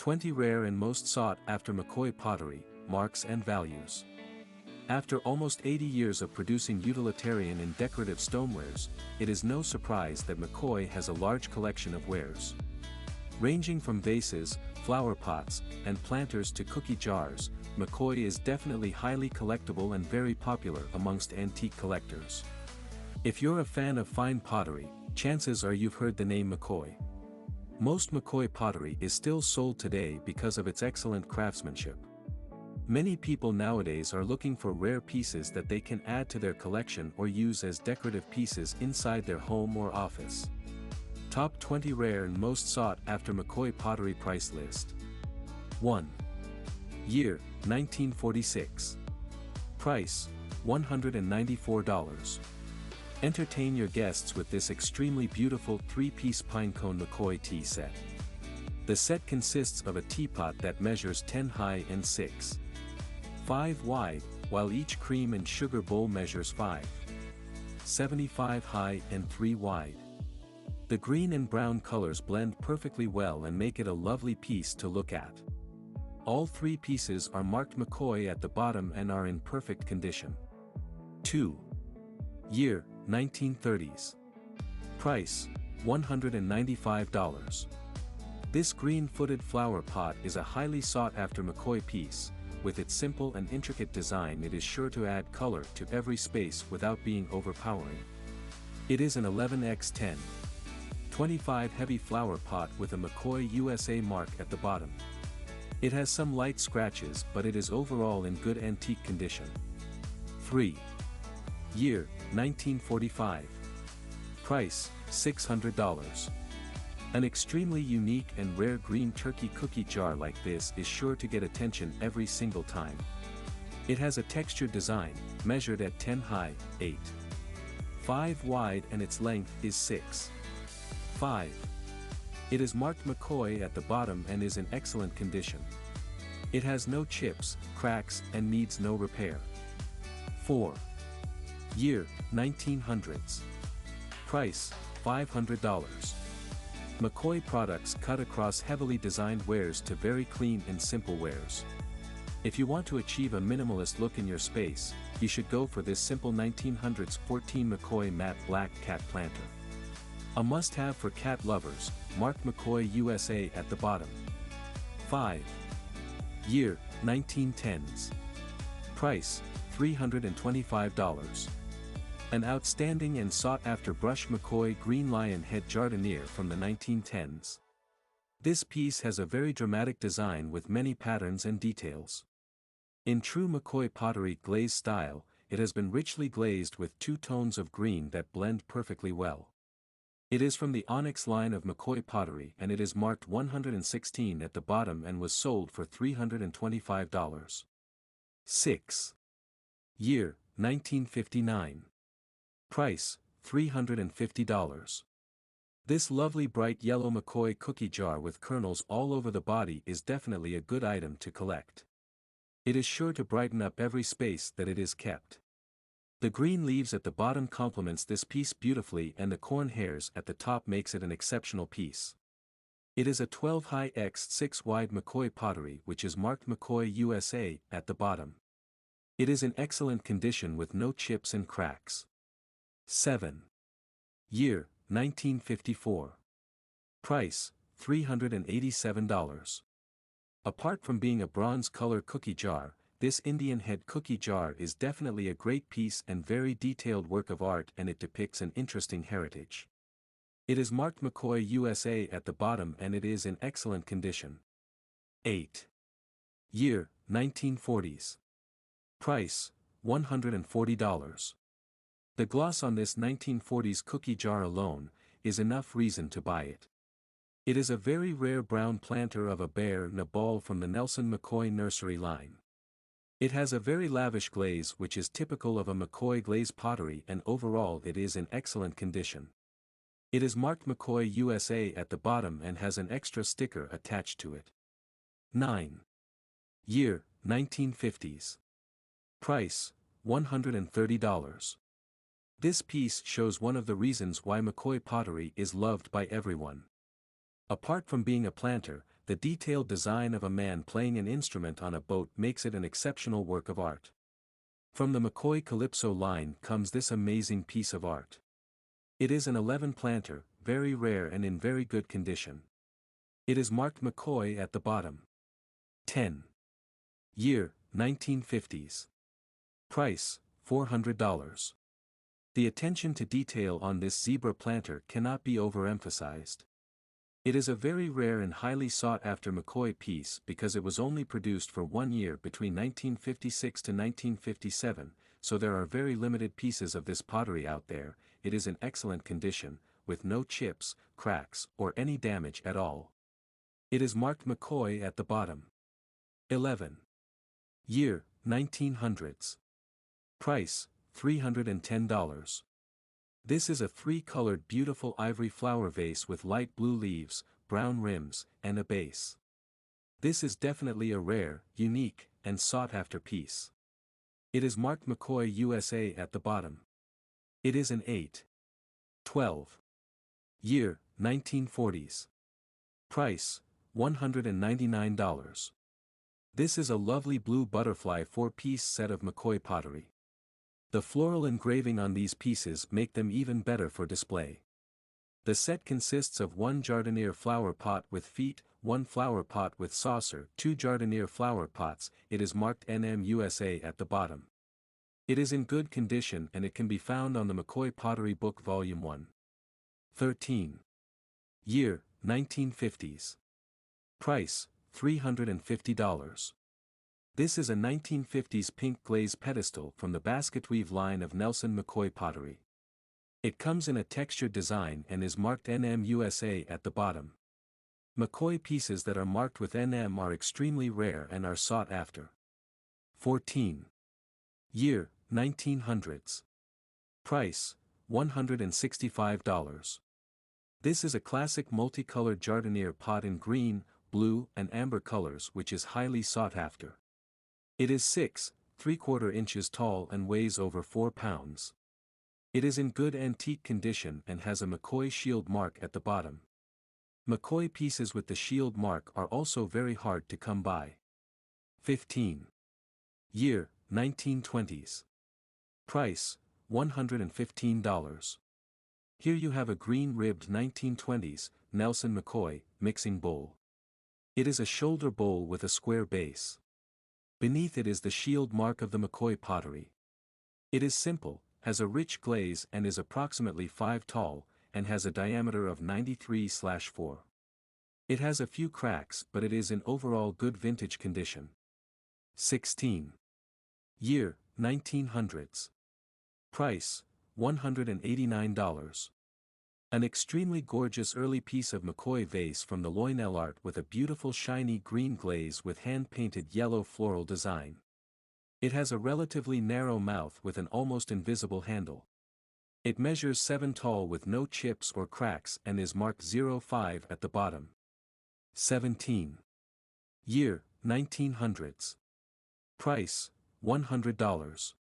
20 Rare and Most Sought After Mccoy Pottery, Marks and Values. After almost 80 years of producing utilitarian and decorative stonewares, it is no surprise that Mccoy has a large collection of wares. Ranging from vases, flower pots, and planters to cookie jars, Mccoy is definitely highly collectible and very popular amongst antique collectors. If you're a fan of fine pottery, chances are you've heard the name Mccoy. Most Mccoy pottery is still sold today because of its excellent craftsmanship. Many people nowadays are looking for rare pieces that they can add to their collection or use as decorative pieces inside their home or office. Top 20 Rare and Most Sought After Mccoy Pottery Price List. 1. Year, 1946. Price, $194. Entertain your guests with this extremely beautiful 3-piece pinecone Mccoy tea set. The set consists of a teapot that measures 10 high and 6.5 wide, while each cream and sugar bowl measures 5.75 high and 3 wide. The green and brown colors blend perfectly well and make it a lovely piece to look at. All 3 pieces are marked Mccoy at the bottom and are in perfect condition. 2. Year, 1930s. Price, $195. This green-footed flower pot is a highly sought-after Mccoy piece. With its simple and intricate design, it is sure to add color to every space without being overpowering. It is an 11x10.25 heavy flower pot with a Mccoy USA mark at the bottom. It has some light scratches, but it is overall in good antique condition. 3. Year, 1945. Price, $600. An extremely unique and rare green turkey cookie jar like this is sure to get attention every single time. It has a textured design, measured at 10 high, 8.5 wide, and its length is 6.5. It is marked Mccoy at the bottom and is in excellent condition. It has no chips, cracks, and needs no repair. 4. Year, 1900s. Price, $500. Mccoy products cut across heavily designed wares to very clean and simple wares. If you want to achieve a minimalist look in your space, you should go for this simple 1900s 14 Mccoy matte black cat planter. A must-have for cat lovers, marked Mccoy USA at the bottom. 5. Year, 1910s. Price, $325. An outstanding and sought-after brush Mccoy green lion head jardiniere from the 1910s. This piece has a very dramatic design with many patterns and details. In true Mccoy pottery glaze style, it has been richly glazed with 2 tones of green that blend perfectly well. It is from the Onyx line of Mccoy pottery and it is marked 116 at the bottom and was sold for $325. 6. Year, 1959. Price, $350. This lovely bright yellow Mccoy cookie jar with kernels all over the body is definitely a good item to collect. It is sure to brighten up every space that it is kept. The green leaves at the bottom complements this piece beautifully, and the corn hairs at the top makes it an exceptional piece. It is a 12 high x 6 wide Mccoy pottery which is marked Mccoy USA at the bottom. It is in excellent condition with no chips and cracks. 7. Year, 1954. Price, $387. Apart from being a bronze color cookie jar, this Indian head cookie jar is definitely a great piece and very detailed work of art, and it depicts an interesting heritage. It is marked Mccoy USA at the bottom and it is in excellent condition. 8. Year, 1940s. Price, $140. The gloss on this 1940s cookie jar alone is enough reason to buy it. It is a very rare brown planter of a bear and a ball from the Nelson Mccoy nursery line. It has a very lavish glaze which is typical of a Mccoy glaze pottery, and overall it is in excellent condition. It is marked Mccoy USA at the bottom and has an extra sticker attached to it. 9. Year, 1950s. Price, $130. This piece shows one of the reasons why Mccoy pottery is loved by everyone. Apart from being a planter, The detailed design of a man playing an instrument on a boat makes it an exceptional work of art. From the Mccoy Calypso line comes this amazing piece of art. It is an 11 planter, very rare and in very good condition. It is marked Mccoy at the bottom. 10. Year, 1950s. Price, $400. The attention to detail on this zebra planter cannot be overemphasized. It is a very rare and highly sought-after Mccoy piece because it was only produced for 1 year between 1956 to 1957, so there are very limited pieces of this pottery out there. It is in excellent condition, with no chips, cracks, or any damage at all. It is marked Mccoy at the bottom. 11. Year, 1900s. Price, $310. This is a 3-colored beautiful ivory flower vase with light blue leaves, brown rims, and a base. This is definitely a rare, unique, and sought-after piece. It is marked Mccoy USA at the bottom. It is an 8. 12. Year, 1940s. Price, $199. This is a lovely blue butterfly 4-piece set of Mccoy pottery. The floral engraving on these pieces make them even better for display. The set consists of 1 jardiniere flower pot with feet, 1 flower pot with saucer, 2 jardiniere flower pots. It is marked NM USA at the bottom. It is in good condition and it can be found on the Mccoy Pottery Book Volume 1. 13. Year, 1950s. Price, $350. This is a 1950s pink glaze pedestal from the basketweave line of Nelson Mccoy Pottery. It comes in a textured design and is marked NM USA at the bottom. Mccoy pieces that are marked with NM are extremely rare and are sought after. 14. Year, 1900s. Price, $165. This is a classic multicolored jardiniere pot in green, blue, and amber colors which is highly sought after. It is 6.75 inches tall and weighs over 4 pounds. It is in good antique condition and has a Mccoy shield mark at the bottom. Mccoy pieces with the shield mark are also very hard to come by. 15. Year, 1920s. Price, $115. Here you have a green-ribbed 1920s, Nelson Mccoy, mixing bowl. It is a shoulder bowl with a square base. Beneath it is the shield mark of the Mccoy pottery. It is simple, has a rich glaze and is approximately 5 tall, and has a diameter of 93/4. It has a few cracks but it is in overall good vintage condition. 16. Year, 1900s. Price, $189. An extremely gorgeous early piece of Mccoy vase from the Loynel art with a beautiful shiny green glaze with hand-painted yellow floral design. It has a relatively narrow mouth with an almost invisible handle. It measures 7 tall with no chips or cracks and is marked 05 at the bottom. 17. Year, 1900s. Price, $100.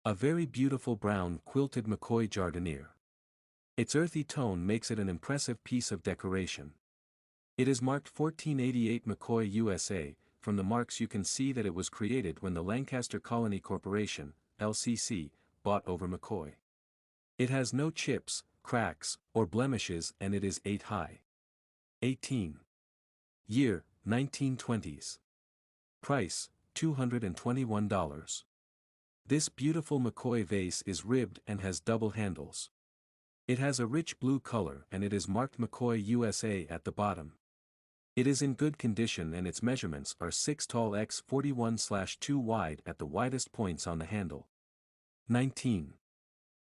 A very beautiful brown quilted Mccoy jardiniere. Its earthy tone makes it an impressive piece of decoration. It is marked 1488 Mccoy USA. From the marks you can see that it was created when the Lancaster Colony Corporation, LCC, bought over Mccoy. It has no chips, cracks, or blemishes and it is 8 high. 18. Year, 1920s. Price, $221. This beautiful Mccoy vase is ribbed and has double handles. It has a rich blue color and it is marked Mccoy USA at the bottom. It is in good condition and its measurements are 6 tall x 41/2 wide at the widest points on the handle. 19.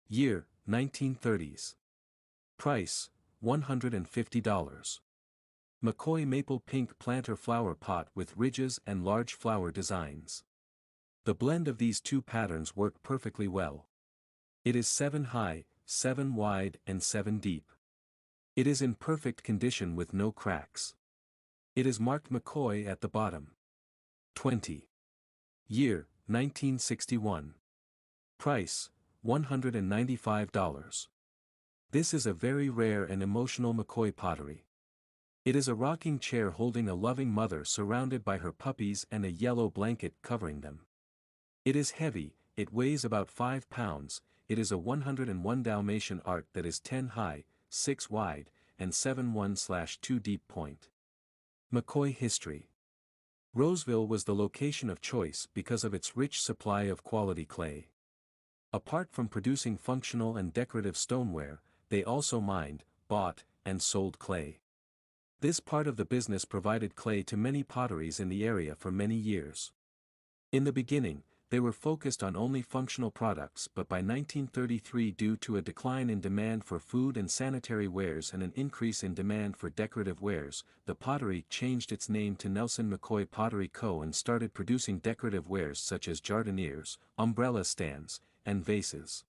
Year, 1930s. Price, $150. Mccoy maple pink planter flower pot with ridges and large flower designs. The blend of these two patterns work perfectly well. It is 7 high, 7 wide and 7 deep. It is in perfect condition with no cracks. It is marked Mccoy at the bottom. 20. Year, 1961. Price, $195. This is a very rare and emotional Mccoy pottery. It is a rocking chair holding a loving mother surrounded by her puppies and a yellow blanket covering them. It is heavy, it weighs about 5 pounds, it is a 101 Dalmatian art that is 10 high, 6 wide, and 7'1/2 deep point. Mccoy history. Roseville was the location of choice because of its rich supply of quality clay. Apart from producing functional and decorative stoneware, they also mined, bought, and sold clay. This part of the business provided clay to many potteries in the area for many years. In the beginning, they were focused on only functional products, but by 1933, due to a decline in demand for food and sanitary wares and an increase in demand for decorative wares, the pottery changed its name to Nelson Mccoy Pottery Co. and started producing decorative wares such as jardinières, umbrella stands, and vases.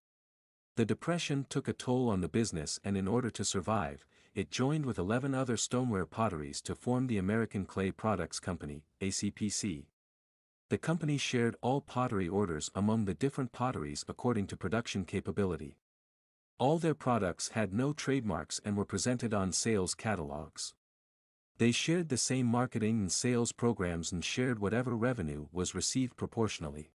The Depression took a toll on the business, and in order to survive, it joined with 11 other stoneware potteries to form the American Clay Products Company, ACPC. The company shared all pottery orders among the different potteries according to production capability. All their products had no trademarks and were presented on sales catalogs. They shared the same marketing and sales programs and shared whatever revenue was received proportionally.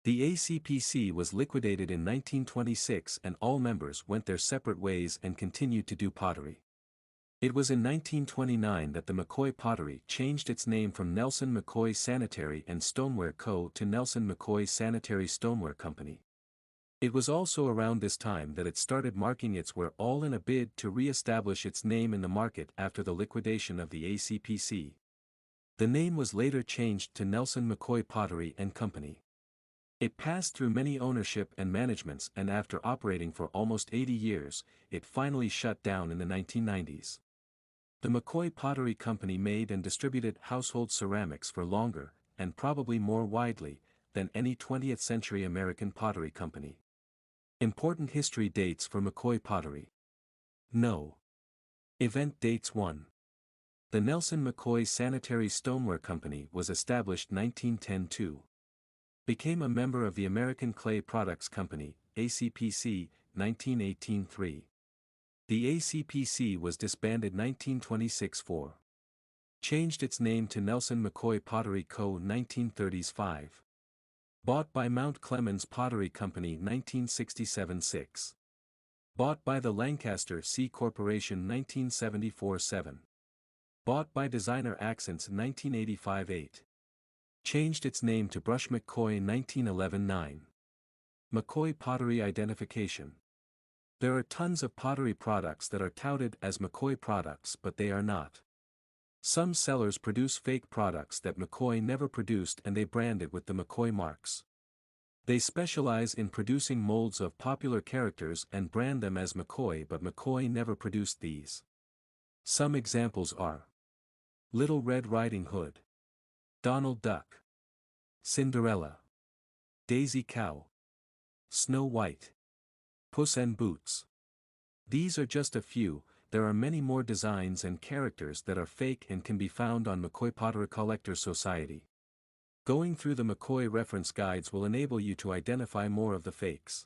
The ACPC was liquidated in 1926 and all members went their separate ways and continued to do pottery. It was in 1929 that the Mccoy Pottery changed its name from Nelson Mccoy Sanitary and Stoneware Co. to Nelson Mccoy Sanitary Stoneware Company. It was also around this time that it started marking its ware all in a bid to re-establish its name in the market after the liquidation of the ACPC. The name was later changed to Nelson Mccoy Pottery and Company. It passed through many ownership and managements, and after operating for almost 80 years, it finally shut down in the 1990s. The Mccoy Pottery Company made and distributed household ceramics for longer, and probably more widely, than any 20th-century American pottery company. Important history dates for Mccoy Pottery. No. Event dates 1. The Nelson Mccoy Sanitary Stoneware Company was established 1910-2. Became a member of the American Clay Products Company, ACPC, 1918-3. The ACPC was disbanded 1926-4. Changed its name to Nelson Mccoy Pottery Co. 1930s-5. Bought by Mount Clemens Pottery Company 1967-6. Bought by the Lancaster C Corporation 1974-7. Bought by Designer Accents 1985-8. Changed its name to Brush Mccoy 1911-9. Mccoy Pottery Identification. There are tons of pottery products that are touted as Mccoy products, but they are not. Some sellers produce fake products that Mccoy never produced and they brand it with the Mccoy marks. They specialize in producing molds of popular characters and brand them as Mccoy, but Mccoy never produced these. Some examples are Little Red Riding Hood, Donald Duck, Cinderella, Daisy Cow, Snow White, Puss in Boots. These are just a few. There are many more designs and characters that are fake and can be found on Mccoy Pottery Collector Society. Going through the Mccoy reference guides will enable you to identify more of the fakes.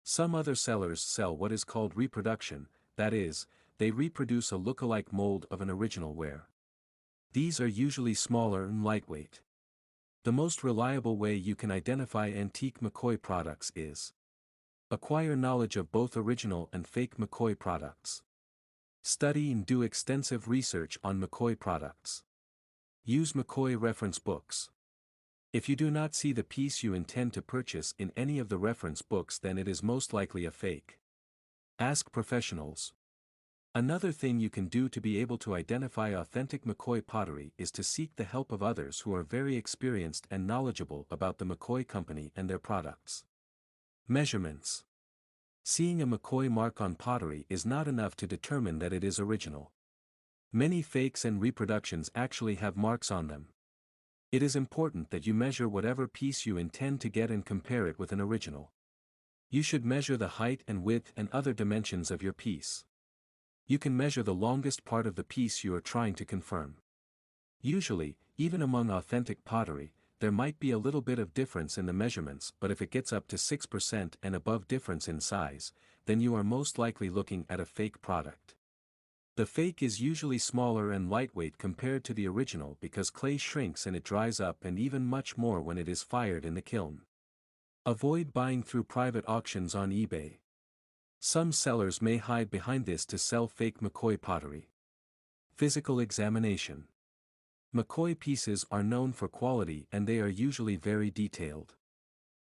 Some other sellers sell what is called reproduction, that is, they reproduce a look-alike mold of an original ware. These are usually smaller and lightweight. The most reliable way you can identify antique Mccoy products is acquire knowledge of both original and fake Mccoy products. Study and do extensive research on Mccoy products. Use Mccoy reference books. If you do not see the piece you intend to purchase in any of the reference books, then it is most likely a fake. Ask professionals. Another thing you can do to be able to identify authentic Mccoy pottery is to seek the help of others who are very experienced and knowledgeable about the Mccoy Company and their products. Measurements. Seeing a Mccoy mark on pottery is not enough to determine that it is original. Many fakes and reproductions actually have marks on them. It is important that you measure whatever piece you intend to get and compare it with an original. You should measure the height and width and other dimensions of your piece. You can measure the longest part of the piece you are trying to confirm. Usually, even among authentic pottery, there might be a little bit of difference in the measurements, but if it gets up to 6% and above difference in size, then you are most likely looking at a fake product. The fake is usually smaller and lightweight compared to the original because clay shrinks and it dries up, and even much more when it is fired in the kiln. Avoid buying through private auctions on eBay. Some sellers may hide behind this to sell fake Mccoy pottery. Physical examination. Mccoy pieces are known for quality and they are usually very detailed.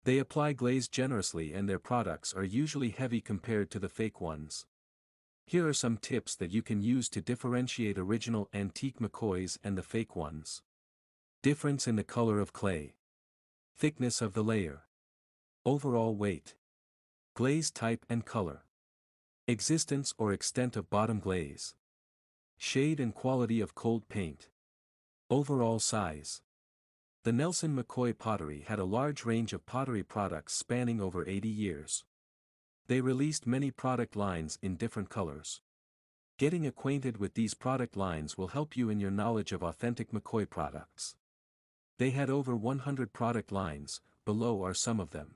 They apply glaze generously and their products are usually heavy compared to the fake ones. Here are some tips that you can use to differentiate original antique Mccoys and the fake ones. Difference in the color of clay. Thickness of the layer. Overall weight. Glaze type and color. Existence or extent of bottom glaze. Shade and quality of cold paint. Overall size. The Nelson Mccoy Pottery had a large range of pottery products spanning over 80 years. They released many product lines in different colors. Getting acquainted with these product lines will help you in your knowledge of authentic Mccoy products. They had over 100 product lines, below are some of them.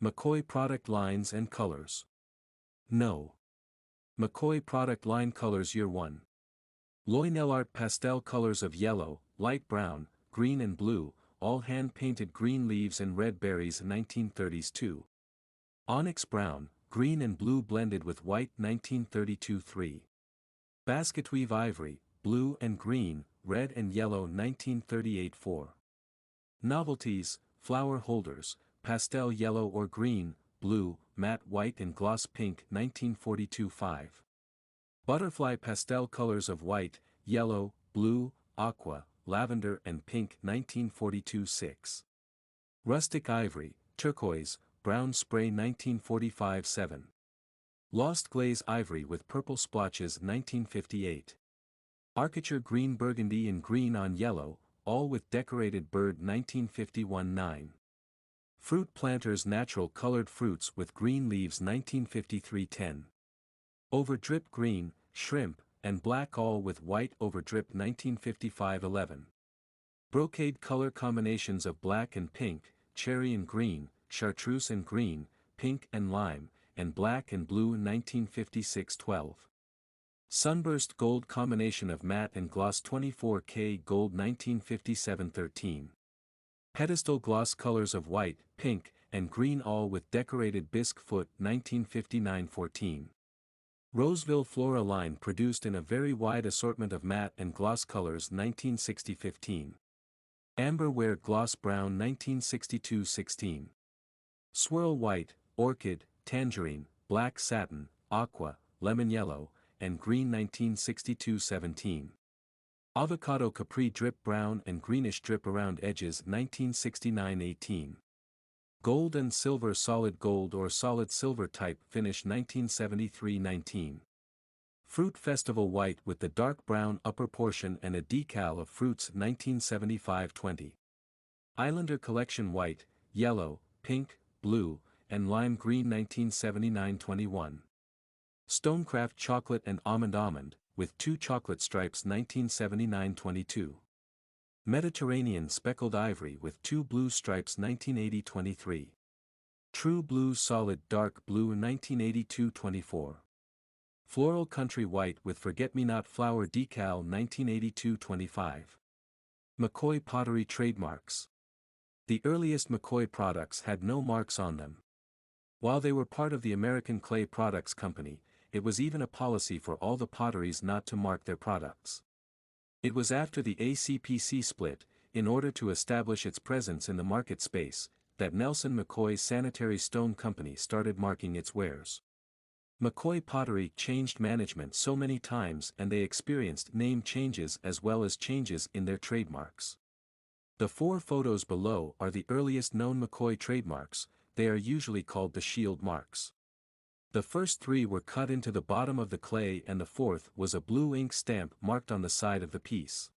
Mccoy product lines and colors. No. Mccoy product line colors. Year 1. Loy-Nellart pastel colors of yellow, light brown, green and blue, all hand-painted green leaves and red berries 1930s 2. Onyx brown, green and blue blended with white 1932 3. Basketweave ivory, blue and green, red and yellow 1938 4. Novelties, flower holders, pastel yellow or green, blue, matte white and gloss pink 1942 5. Butterfly pastel colors of white, yellow, blue, aqua, lavender and pink 1942 6. Rustic ivory, turquoise, brown spray 1945 7. Lost glaze ivory with purple splotches 1958. Architure green burgundy and green on yellow, all with decorated bird 1951 9. Fruit planters natural colored fruits with green leaves 1953 10. Overdrip green, shrimp, and black all with white overdrip 1955 11. Brocade color combinations of black and pink, cherry and green, chartreuse and green, pink and lime, and black and blue 1956 12. Sunburst gold combination of matte and gloss 24K gold 1957 13. Pedestal gloss colors of white, pink, and green all with decorated bisque foot 1959 14. Roseville Flora line produced in a very wide assortment of matte and gloss colors 1960 15. Amberware gloss brown 1962 16. Swirl white, orchid, tangerine, black satin, aqua, lemon yellow, and green 1962 17. Avocado capri drip brown and greenish drip around edges 1969 18. Gold and silver solid gold or solid silver type finish 1973 19. Fruit Festival white with the dark brown upper portion and a decal of fruits 1975 20. Islander collection white, yellow, pink, blue, and lime green 1979 21. Stonecraft chocolate and almond with 2 chocolate stripes 1979 22. Mediterranean speckled ivory with 2 blue stripes 1980 23. True blue solid dark blue 1982 24. Floral country white with forget-me-not flower decal 1982 25. Mccoy pottery trademarks. The earliest Mccoy products had no marks on them. While they were part of the American Clay Products Company, it was even a policy for all the potteries not to mark their products. It was after the ACPC split, in order to establish its presence in the market space, that Nelson McCoy's Sanitary Stone Company started marking its wares. Mccoy Pottery changed management so many times and they experienced name changes as well as changes in their trademarks. The 4 photos below are the earliest known Mccoy trademarks. They are usually called the shield marks. The first 3 were cut into the bottom of the clay and the 4th was a blue ink stamp marked on the side of the piece.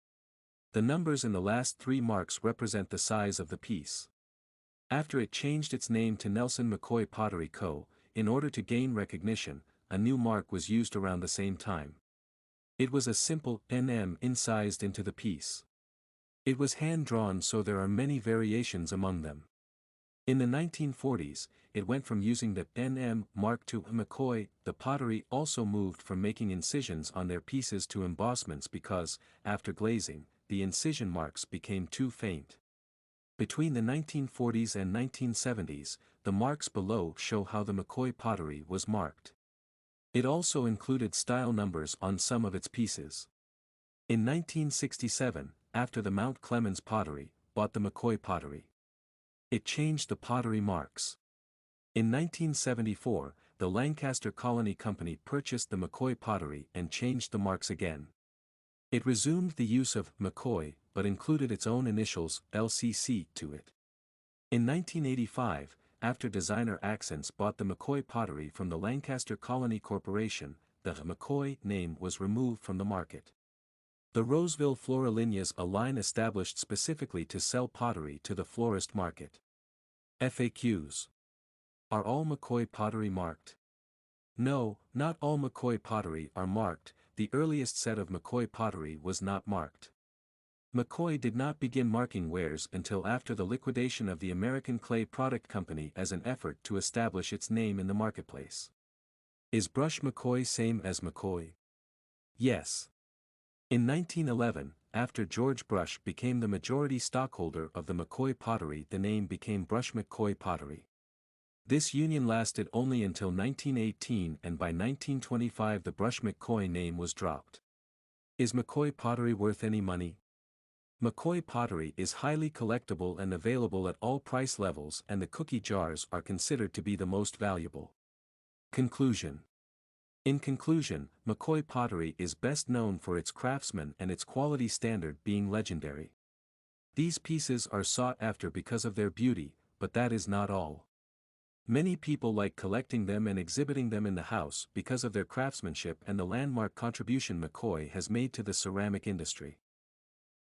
The numbers in the last 3 marks represent the size of the piece. After it changed its name to Nelson McCoy Pottery Co., in order to gain recognition, a new mark was used around the same time. It was a simple NM incised into the piece. It was hand-drawn so there are many variations among them. In the 1940s, it went from using the NM mark to Mccoy. The pottery also moved from making incisions on their pieces to embossments because, after glazing, the incision marks became too faint. Between the 1940s and 1970s, the marks below show how the Mccoy pottery was marked. It also included style numbers on some of its pieces. In 1967, after the Mount Clemens Pottery bought the Mccoy Pottery, it changed the pottery marks. In 1974, the Lancaster Colony Company purchased the Mccoy Pottery and changed the marks again. It resumed the use of Mccoy, but included its own initials, LCC, to it. In 1985, after designer Accents bought the Mccoy Pottery from the Lancaster Colony Corporation, the Mccoy name was removed from the market. The Roseville Floralinas, a line established specifically to sell pottery to the florist market. FAQs. Are all Mccoy pottery marked? No, not all Mccoy pottery are marked. The earliest set of Mccoy pottery was not marked. Mccoy did not begin marking wares until after the liquidation of the American Clay Product Company as an effort to establish its name in the marketplace. Is Brush Mccoy same as Mccoy? Yes. In 1911, after George Brush became the majority stockholder of the Mccoy Pottery, the name became Brush Mccoy Pottery. This union lasted only until 1918, and by 1925 the Brush McCoy name was dropped. Is Mccoy pottery worth any money? Mccoy pottery is highly collectible and available at all price levels, and the cookie jars are considered to be the most valuable. Conclusion. In conclusion, Mccoy pottery is best known for its craftsmen and its quality standard being legendary. These pieces are sought after because of their beauty, but that is not all. Many people like collecting them and exhibiting them in the house because of their craftsmanship and the landmark contribution Mccoy has made to the ceramic industry.